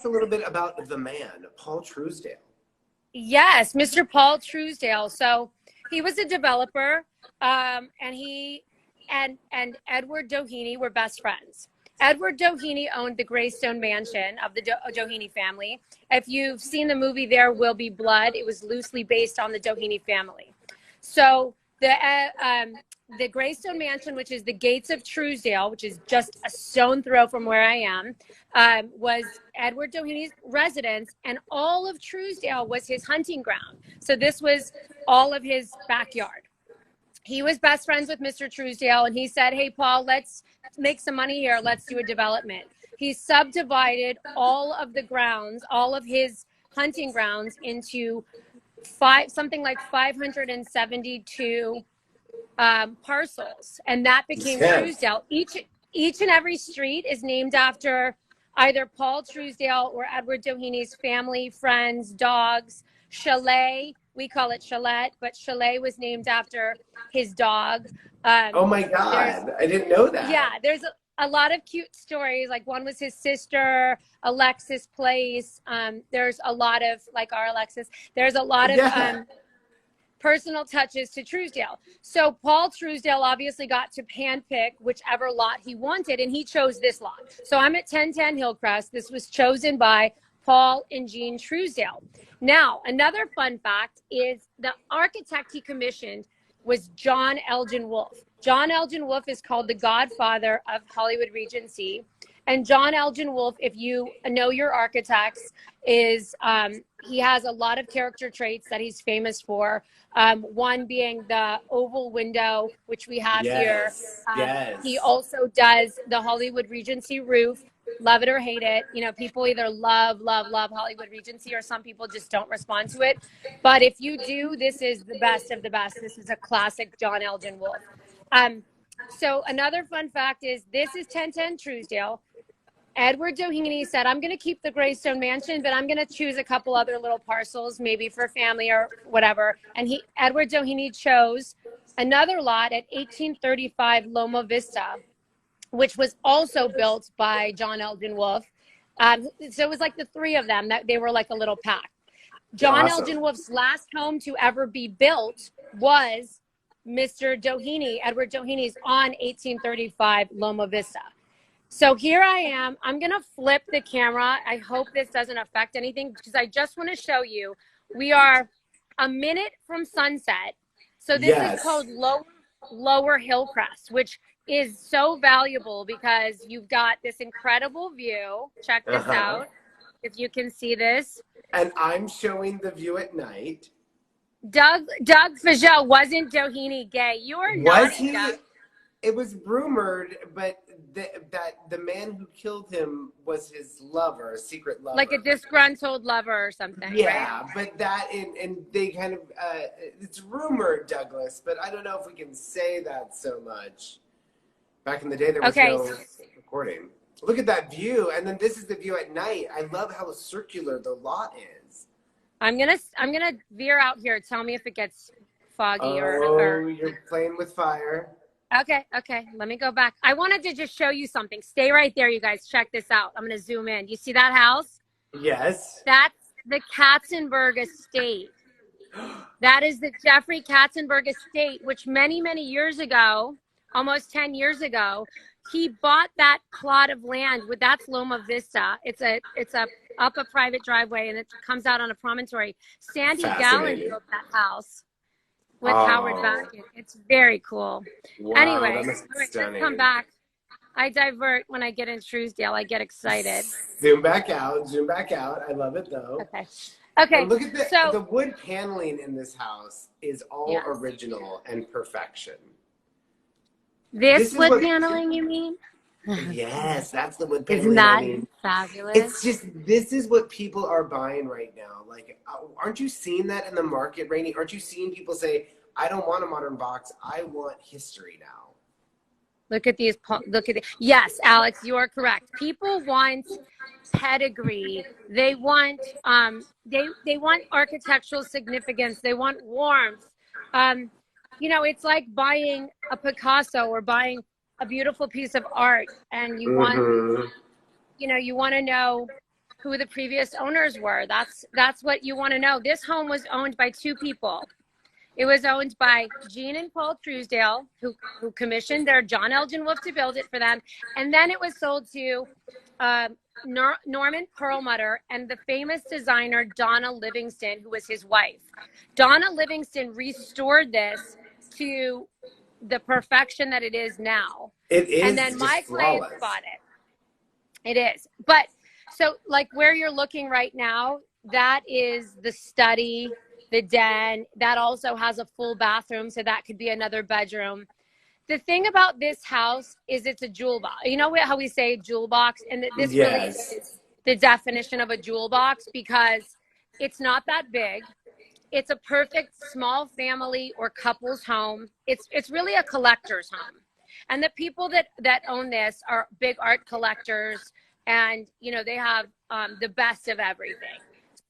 us a little bit about the man, Paul Trousdale. Yes, Mr. Paul Trousdale. So he was a developer, and Edward Doheny were best friends. Edward Doheny owned the Greystone Mansion of the Doheny family. If you've seen the movie There Will Be Blood, it was loosely based on the Doheny family. So the Greystone Mansion, which is the gates of Trousdale, which is just a stone throw from where I am, was Edward Doheny's residence, and all of Trousdale was his hunting ground. So this was all of his backyard. He was best friends with Mr. Trousdale, and he said, hey, Paul, let's make some money here. Let's do a development. He subdivided all of the grounds, all of his hunting grounds, into something like 572 parcels, and that became Trousdale. Each and every street is named after either Paul Trousdale or Edward Doheny's family, friends, dogs. Chalet, we call it Chalet, but Chalet was named after his dog. Oh my God, I didn't know that. Yeah, there's a lot of cute stories. Like one was his sister, Alexis Place. There's a lot of, like our Alexis, there's a lot of personal touches to Trousdale. So Paul Trousdale obviously got to handpick whichever lot he wanted, and he chose this lot. So I'm at 1010 Hillcrest. This was chosen by Paul and Jean Trousdale. Now, another fun fact is the architect he commissioned was John Elgin Woolf. John Elgin Woolf is called the godfather of Hollywood Regency. And John Elgin Woolf, if you know your architects, is he has a lot of character traits that he's famous for. One being the oval window, which we have here. He also does the Hollywood Regency roof. Love it or hate it. You know, people either love Hollywood Regency, or some people just don't respond to it. But if you do, this is the best of the best. This is a classic John Elgin Woolf. So another fun fact is this is 1010 Trousdale. Edward Doheny said, I'm going to keep the Greystone Mansion, but I'm going to choose a couple other little parcels, maybe for family or whatever. And Edward Doheny chose another lot at 1835 Loma Vista, which was also built by John Elgin Woolf. So it was like the three of them, that they were like a little pack. John Elgin Woolf's last home to ever be built was Mr. Doheny, Edward Doheny's, on 1835 Loma Vista. So here I am. I'm going to flip the camera. I hope this doesn't affect anything, because I just want to show you. We are a minute from sunset. So this is called Lower Hillcrest, which is so valuable because you've got this incredible view. Check this out, if you can see this. And I'm showing the view at night. Doug Fagel, wasn't Doheny gay? You are naughty, Doug. It was rumored, but that the man who killed him was his lover, a secret lover. Like a disgruntled lover or something. Yeah, right? but that, and they kind of, it's rumored, Douglas, but I don't know if we can say that so much. Back in the day, there was no recording. Look at that view, and then this is the view at night. I love how circular the lot is. I'm gonna veer out here. Tell me if it gets foggy or you're playing with fire. Okay. Let me go back. I wanted to just show you something. Stay right there, you guys. Check this out. I'm going to zoom in. You see that house? Yes. That's the Katzenberg estate. That is the Jeffrey Katzenberg estate, which many, many years ago, almost 10 years ago, he bought that plot of land. That's Loma Vista. It's up a private driveway, and it comes out on a promontory. Sandy Gallen built that house with Howard Bakken. It's very cool. Wow, anyway, let's come back. I divert when I get in Trousdale. I get excited. Zoom back out. I love it though. Okay. And look at the wood paneling in this house is all original and perfection. This wood paneling, you mean? Yes, that's the wood paneling. Isn't that fabulous? It's just, this is what people are buying right now. Like, aren't you seeing that in the market, Rayni? Aren't you seeing people say, I don't want a modern box, I want history now? Look at these. Yes, Alex, you are correct. People want pedigree. They want they want architectural significance. They want warmth. You know, it's like buying a Picasso or buying a beautiful piece of art, and you want, you know, you want to know who the previous owners were. That's what you want to know. This home was owned by two people. It was owned by Jean and Paul Trousdale, who commissioned their John Elgin Wolf to build it for them. And then it was sold to Norman Perlmutter and the famous designer Donna Livingston, who was his wife. Donna Livingston restored this to the perfection that it is now. It is. And then my clients bought it. It is. But so like where you're looking right now, that is the study, the den. That also has a full bathroom, so that could be another bedroom. The thing about this house is it's a jewel box. You know how we say jewel box? And this really is the definition of a jewel box, because it's not that big. It's a perfect small family or couple's home. It's really a collector's home. And the people that own this are big art collectors, and you know they have the best of everything.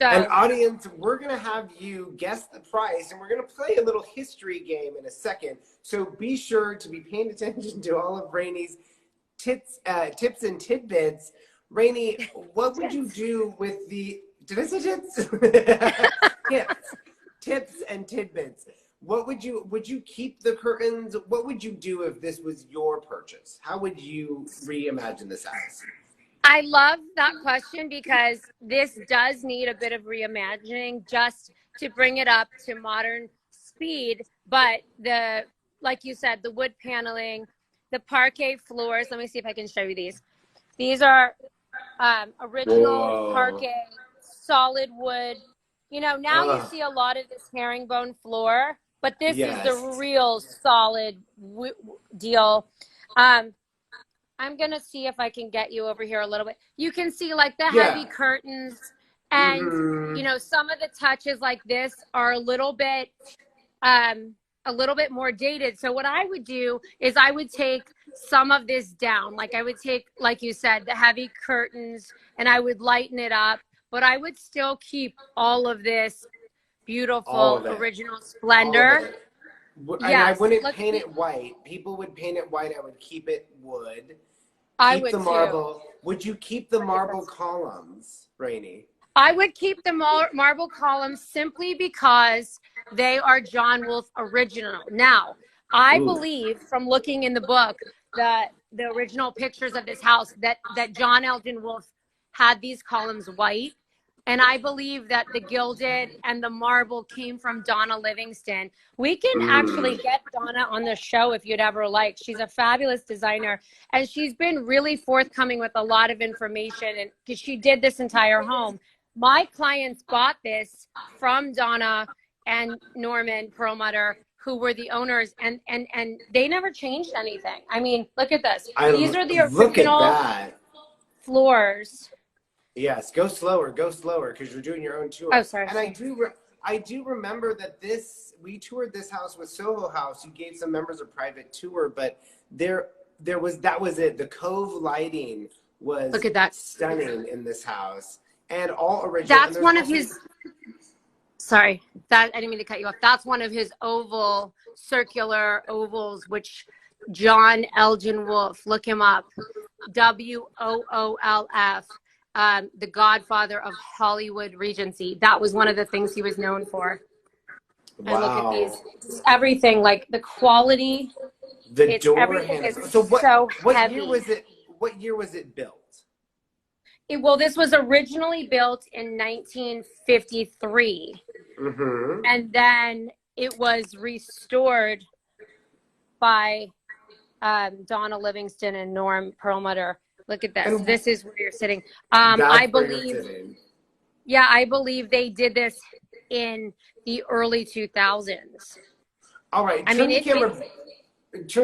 So, and audience, we're going to have you guess the price, and we're going to play a little history game in a second. So be sure to be paying attention to all of Rayni's tips and tidbits. Rayni, what would you do with the, did I say tits? Tips and tidbits. What would you keep the curtains? What would you do if this was your purchase? How would you reimagine this house? I love that question, because this does need a bit of reimagining just to bring it up to modern speed. But like you said, the wood paneling, the parquet floors. Let me see if I can show you these. These are original parquet, solid wood. You know, now you see a lot of this herringbone floor, but this is the real solid deal. I'm going to see if I can get you over here a little bit. You can see like the heavy curtains, and, you know, some of the touches like this are a little bit more dated. So what I would do is I would take some of this down. Like I would take, like you said, the heavy curtains, and I would lighten it up, but I would still keep all of this beautiful original splendor. And I wouldn't paint it white. People would paint it white. I would keep it wood. I would marble. Would you keep the marble columns, Rayni? I would keep the marble columns simply because they are John Woolf original. Now, I believe from looking in the book that the original pictures of this house that John Elgin Wolf had these columns white. And I believe that the gilded and the marble came from Donna Livingston. We can actually get Donna on the show if you'd ever like. She's a fabulous designer, and she's been really forthcoming with a lot of information, and because she did this entire home. My clients bought this from Donna and Norman Perlmutter, who were the owners, and they never changed anything. I mean, look at this. These are the original floors. Yes, go slower, because you're doing your own tour. Oh, sorry. And I do remember that we toured this house with Soho House. You gave some members a private tour, but that was it. The cove lighting was look at that stunning in this house, and all original. That's one of his. Sorry, I didn't mean to cut you off. That's one of his circular ovals, which John Elgin Wolf. Look him up. WOOLF. The godfather of Hollywood Regency. That was one of the things he was known for. Wow. And look at these. Everything, like the quality. The door handles. So what heavy. What year was it built? Well, this was originally built in 1953. And then it was restored by Donna Livingston and Norm Perlmutter. Look at this. This is where you're sitting. I believe. Yeah, I believe they did this in the early 2000s. All right. Turn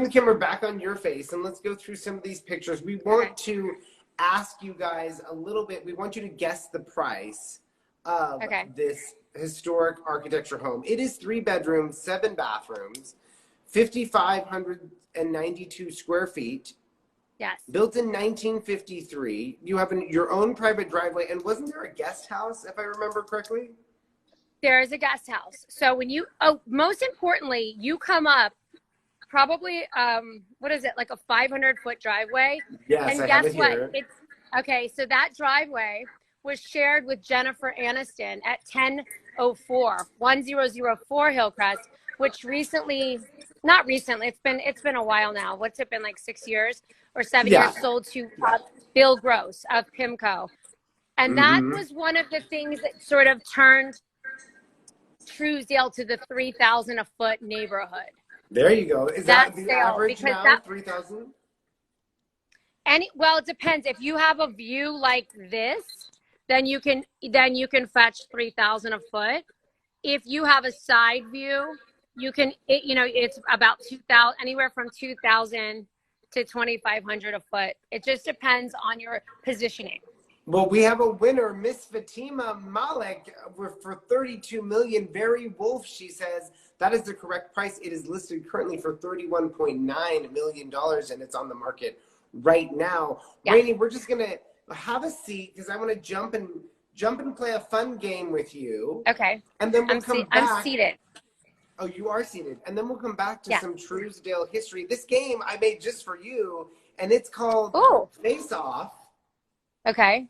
the camera back on your face, and let's go through some of these pictures. We want to ask you guys a little bit. We want you to guess the price of this historic architecture home. It is 3 bedrooms, 7 bathrooms, 5,592 square feet. Yes. Built in 1953. You have your own private driveway. And wasn't there a guest house, if I remember correctly? There is a guest house. So when most importantly, you come up probably, what is it, like a 500-foot driveway? Yes, and I guess have it what? here. Okay, so that driveway was shared with Jennifer Aniston at 1004 Hillcrest, which not recently, it's been a while now. What's it been, like 6 years or 7 years, sold to Bill Gross of Pimco. And that was one of the things that sort of turned Trousdale to the 3,000 a foot neighborhood. There you go. Is that the average now, 3,000? Well, it depends. If you have a view like this, then you can fetch 3,000 a foot. If you have a side view, it's about 2,000, anywhere from 2,000 to 2,500 a foot. It just depends on your positioning. Well, we have a winner, Miss Fatima Malik, for 32 million. Barry Wolf, she says that is the correct price. It is listed currently for $31.9 million, and it's on the market right now. Yeah. Rayni, we're just gonna have a seat because I want to jump and play a fun game with you. Okay. And then we'll come back. I'm seated. Oh, you are seated. And then we'll come back to some Trousdale history. This game I made just for you, and it's called Face Off. Okay.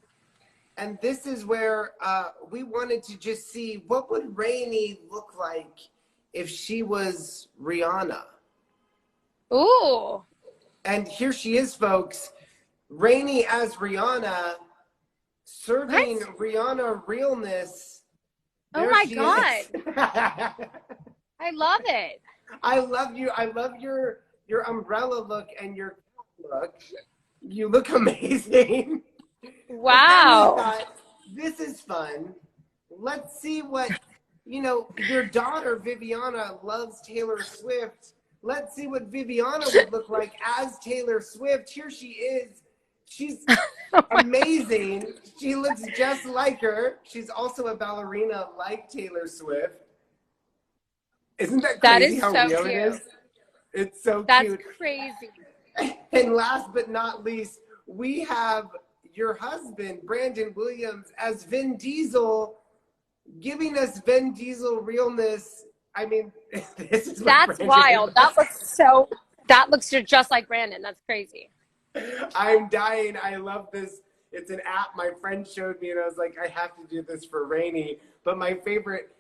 And this is where we wanted to just see what would Rayni look like if she was Rihanna. Ooh. And here she is, folks. Rayni as Rihanna, serving Rihanna realness. Oh my God. I love it. I love you. I love your umbrella look and your look. You look amazing. Wow. Thought, this is fun. Let's see what, your daughter Viviana loves Taylor Swift. Let's see what Viviana would look like as Taylor Swift. Here she is. She's amazing. She looks just like her. She's also a ballerina like Taylor Swift. Isn't that crazy how real it is? It's so cute. That's crazy. And last but not least, we have your husband, Brandon Williams, as Vin Diesel, giving us Vin Diesel realness. I mean, that's wild. That looks just like Brandon. That's crazy. I'm dying. I love this. It's an app my friend showed me, and I was like, I have to do this for Rayni. But my favorite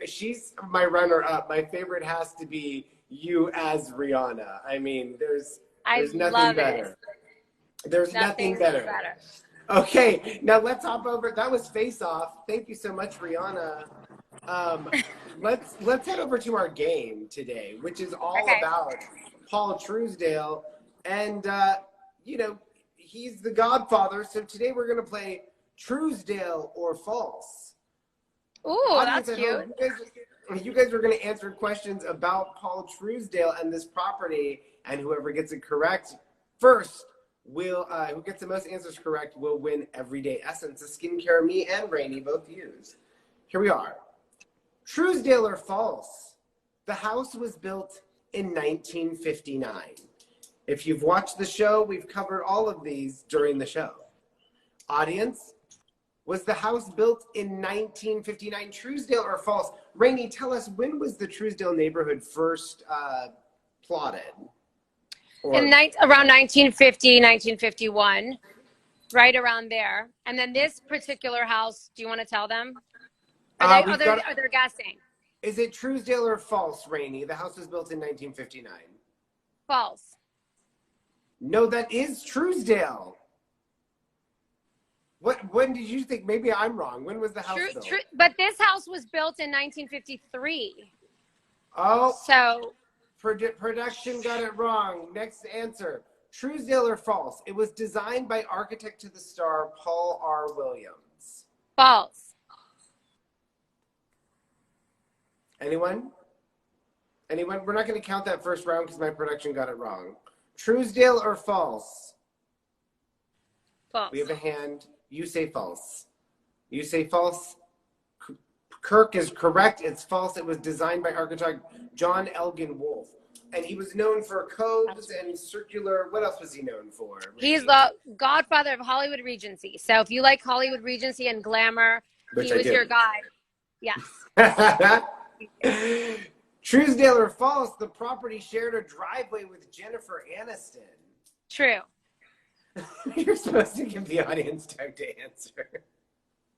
she's my runner-up. My favorite has to be you as Rihanna. I mean, there's nothing better. There's nothing better. Okay, now let's hop over. That was Face Off. Thank you so much, Rihanna. Let's head over to our game today, which is all about Paul Trousdale, and he's the Godfather. So today we're gonna play Trousdale or False. Ooh, that's cute. You guys are gonna answer questions about Paul Trousdale and this property, and whoever gets it correct first who gets the most answers correct will win Everyday Essence, a skincare me and Rayni both use. Here we are. Trousdale or false? The house was built in 1959. If you've watched the show, we've covered all of these during the show. Audience, was the house built in 1959? Trousdale or false? Rayni, tell us, when was the Trousdale neighborhood first plotted? Around 1950, 1951, right around there. And then this particular house, do you want to tell them? Are they guessing? Is it Trousdale or false, Rayni? The house was built in 1959. False. No, that is Trousdale. When did you think? Maybe I'm wrong. When was the house built? But this house was built in 1953. Oh. So. Production got it wrong. Next answer. Trousdale or false? It was designed by architect to the star Paul R. Williams. False. Anyone? We're not going to count that first round because my production got it wrong. Trousdale or false? False. We have a hand. You say false. You say false. Kirk is correct. It's false. It was designed by architect John Woolf. And he was known for coves and circular. What else was he known for? He's the godfather of Hollywood Regency. So if you like Hollywood Regency and glamour, he was your guy. Yes. Trousdale or false? The property shared a driveway with Jennifer Aniston. True. You're supposed to give the audience time to answer.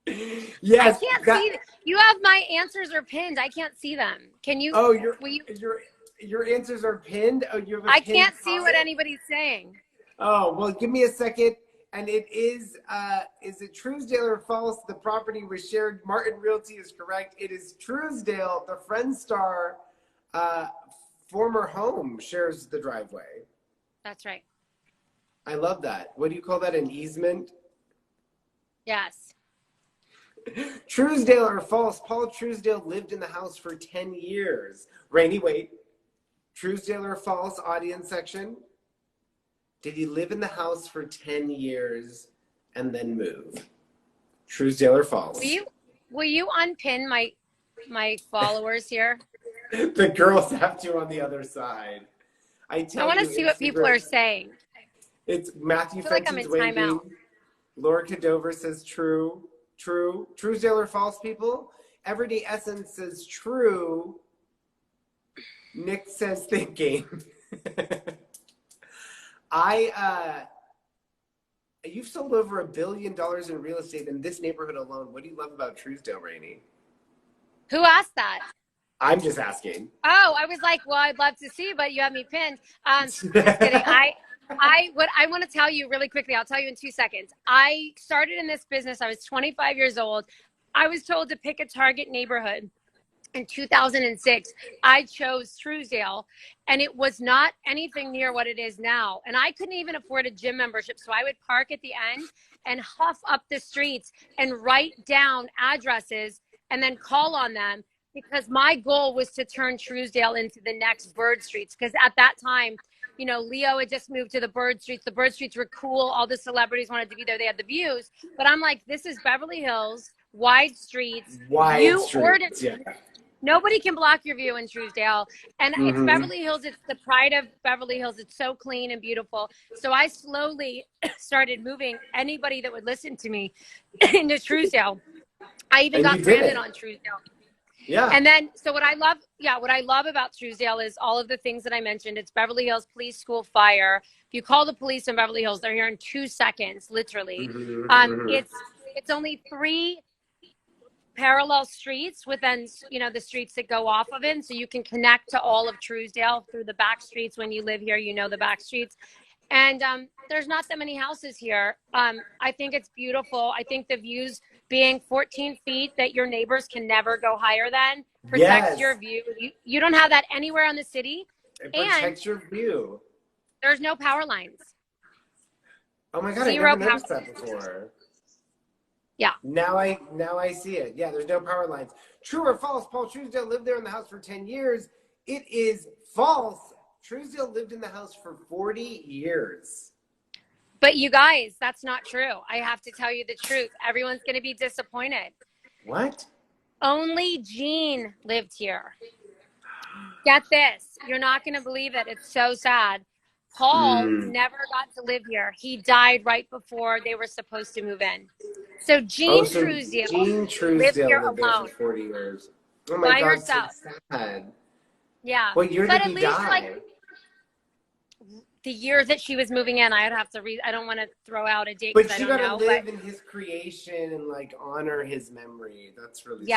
Yes. I can't see. You have my answers are pinned. I can't see them. Can you? Oh, Will you? your answers are pinned. Oh, you have a I pinned can't see what anybody's saying. Oh, well, give me a second. And it is it Trousdale or false? The property was shared. Martin Realty is correct. It is Trousdale. The Friendstar former home shares the driveway. That's right. I love that. What do you call that? An easement? Yes. Trousdale or false? Paul Trousdale lived in the house for 10 years. Rayni, wait. Trousdale or false? Audience section. Did he live in the house for 10 years and then move? Trousdale or false? Will you unpin my followers here? The girls have to on the other side. I want to see what people are saying. It's Matthew I feel like I'm Fenton's in waving. timeout. Laura Cadover says true. True. Trousdale or false, people? Everyday Essence says true. Nick says thinking. You've sold over $1 billion in real estate in this neighborhood alone. What do you love about Trousdale, Rayni? Who asked that? I'm just asking. Oh, I was like, well, I'd love to see, but you have me pinned. Just kidding. What I want to tell you really quickly, I'll tell you in 2 seconds. I started in this business. I was 25 years old. I was told to pick a target neighborhood. In 2006, I chose Trousdale, and it was not anything near what it is now. And I couldn't even afford a gym membership. So I would park at the end and huff up the streets and write down addresses and then call on them, because my goal was to turn Trousdale into the next Bird Streets. Because at that time, you know, Leo had just moved to the Bird Streets. The Bird Streets were cool. All the celebrities wanted to be there. They had the views. But I'm like, this is Beverly Hills, wide streets. Yeah. Nobody can block your view in Trousdale. And it's Beverly Hills. It's the pride of Beverly Hills. It's so clean and beautiful. So I slowly started moving anybody that would listen to me into Trousdale. I even got branded on Trousdale. Yeah. And then, so what I love about Trousdale is all of the things that I mentioned. It's Beverly Hills Police, School, Fire. If you call the police in Beverly Hills, they're here in 2 seconds, literally. It's only 3 parallel streets within, you know, the streets that go off of it. And so you can connect to all of Trousdale through the back streets. When you live here, you know the back streets. And there's not that many houses here. I think it's beautiful. I think the views being 14 feet that your neighbors can never go higher than protects your view. You don't have that anywhere in the city. It protects your view. There's no power lines. Oh my God, I never noticed that before. Yeah. Now I see it. Yeah, there's no power lines. True or false? Paul Trousdale lived there in the house for 10 years. It is false. Trousdale lived in the house for 40 years. But you guys, that's not true. I have to tell you the truth. Everyone's going to be disappointed. What? Only Gene lived here. Get this. You're not going to believe it. It's so sad. Paul never got to live here. He died right before they were supposed to move in. So Gene Trousdale lived here alone for 40 years. Oh my God, herself. so sad. Yeah. What year did he die? Like, the year that she was moving in, I'd have to read. I don't want to throw out a date. But you got to live in his creation and like honor his memory. That's really sweet.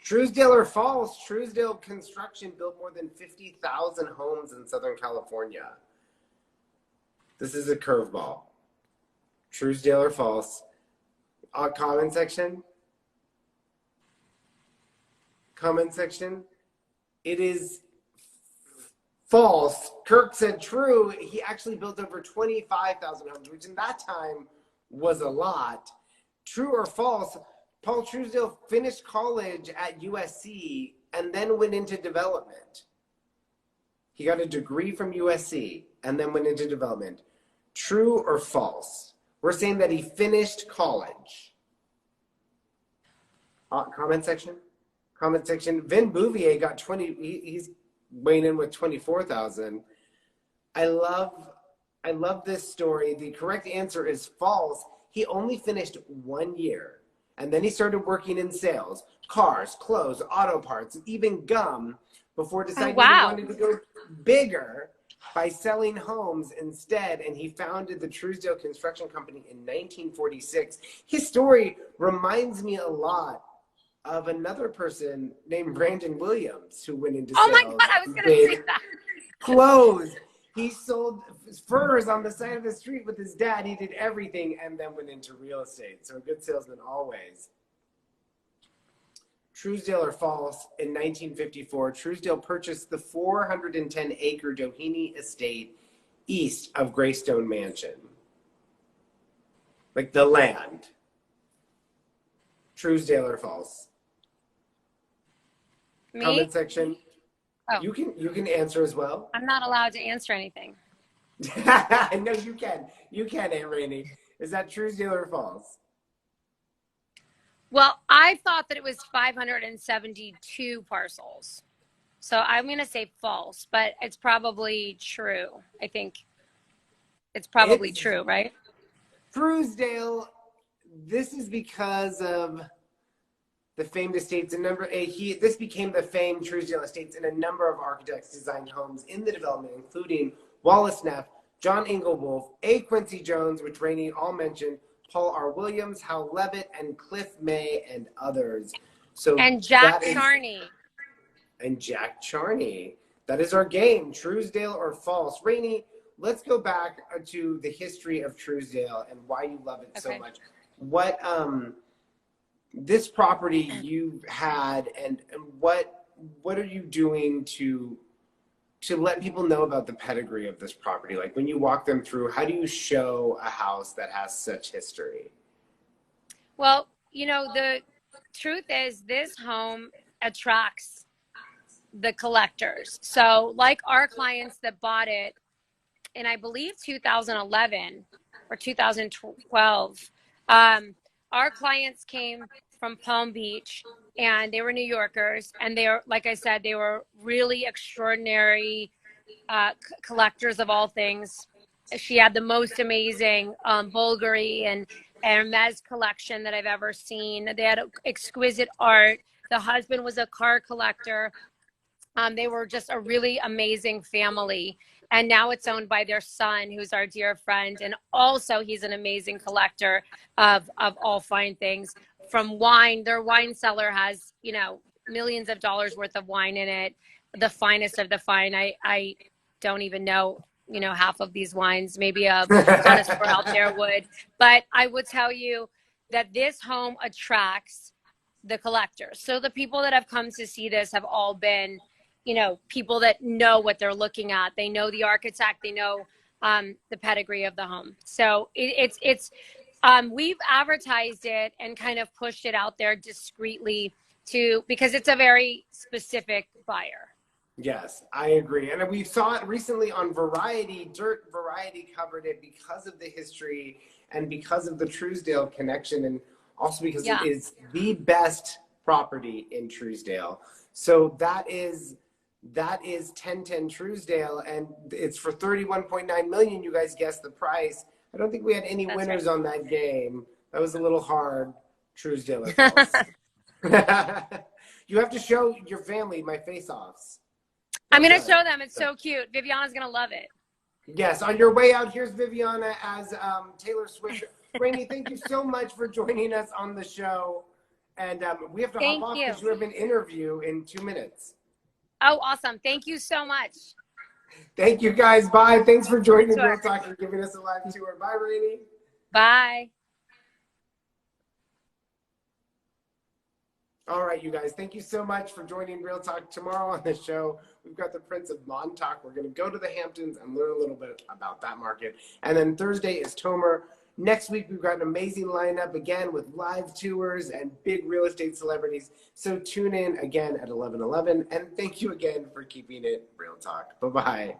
Trousdale or false? Trousdale Construction built more than 50,000 homes in Southern California. This is a curveball. Trousdale or false? Comment section. Comment section. It is false. Kirk said true. He actually built over 25,000 homes, which in that time was a lot. True or false? Paul Trousdale finished college at USC and then went into development. He got a degree from USC and then went into development. True or false? We're saying that he finished college. Comment section. Comment section. Vin Bouvier got 20. He's weighing in with 24,000. I love this story. The correct answer is false. He only finished 1 year. And then he started working in sales, cars, clothes, auto parts, even gum, before deciding he wanted to go bigger by selling homes instead, and he founded the Trousdale Construction Company in 1946. His story reminds me a lot of another person named Brandon Williams, who went into sales. Oh my God, I was going to say that. Clothes. He sold furs on the side of the street with his dad. He did everything and then went into real estate. So a good salesman always. Trousdale or false, in 1954, Trousdale purchased the 410-acre Doheny estate east of Greystone Mansion. Like the land. Trousdale or false? Me? Comment section. Oh. You can answer as well. I'm not allowed to answer anything. No, you can. You can, Aunt Rayni. Is that Trousdale or false? Well, I thought that it was 572 parcels. So I'm going to say false, but it's probably true. I think it's probably true, right? Trousdale, this is because of the famed estates. This became the famed Trousdale Estates, and a number of architects designed homes in the development, including Wallace Neff, John Woolf, A. Quincy Jones, which Rayni all mentioned, Paul R. Williams, Hal Levitt, and Cliff May, and others. And Jack Charney. And Jack Charney. That is our game. Trousdale or false? Rayni, let's go back to the history of Trousdale and why you love it so much. What this property you had, and what are you doing to let people know about the pedigree of this property? Like when you walk them through, how do you show a house that has such history? Well, you know, the truth is this home attracts the collectors. So like our clients that bought it in, I believe, 2011 or 2012, our clients came from Palm Beach, and they were New Yorkers, and they are, like I said, they were really extraordinary collectors of all things. She had the most amazing Bulgari and Hermes collection that I've ever seen. They had exquisite art. The husband was a car collector. They were just a really amazing family. And now it's owned by their son, who's our dear friend. And also he's an amazing collector of all fine things. From wine, their wine cellar has, you know, millions of dollars worth of wine in it. The finest of the fine. I don't even know, you know, half of these wines. Maybe a connoisseur out there would. But I would tell you that this home attracts the collectors. So the people that have come to see this have all been, you know, people that know what they're looking at. They know the architect. They know the pedigree of the home. So we've advertised it and kind of pushed it out there discreetly because it's a very specific buyer. Yes, I agree. And we saw it recently on Variety. Variety covered it because of the history and because of the Trousdale connection, and also because it is the best property in Trousdale. So that is 1010 Trousdale, and it's for $31.9 million. You guys guessed the price. I don't think we had any winners on that game. That was a little hard. Trousdale or false? You have to show your family my face-offs. I'm going to show them. It's so cute. Viviana's going to love it. Yes. On your way out, here's Viviana as Taylor Swift. Rayni, thank you so much for joining us on the show. And we have to hop off because you have an interview in 2 minutes. Oh, awesome. Thank you so much. Thank you, guys. Bye. Thanks for joining Real Talk and giving us a live tour. Bye, Rayni. Bye. All right, you guys. Thank you so much for joining Real Talk. Tomorrow on the show, we've got the Prince of Montauk. We're going to go to the Hamptons and learn a little bit about that market. And then Thursday is Tomer. Next week, we've got an amazing lineup, again, with live tours and big real estate celebrities. So tune in again at 11:11. And thank you again for keeping it Real Talk. Bye-bye.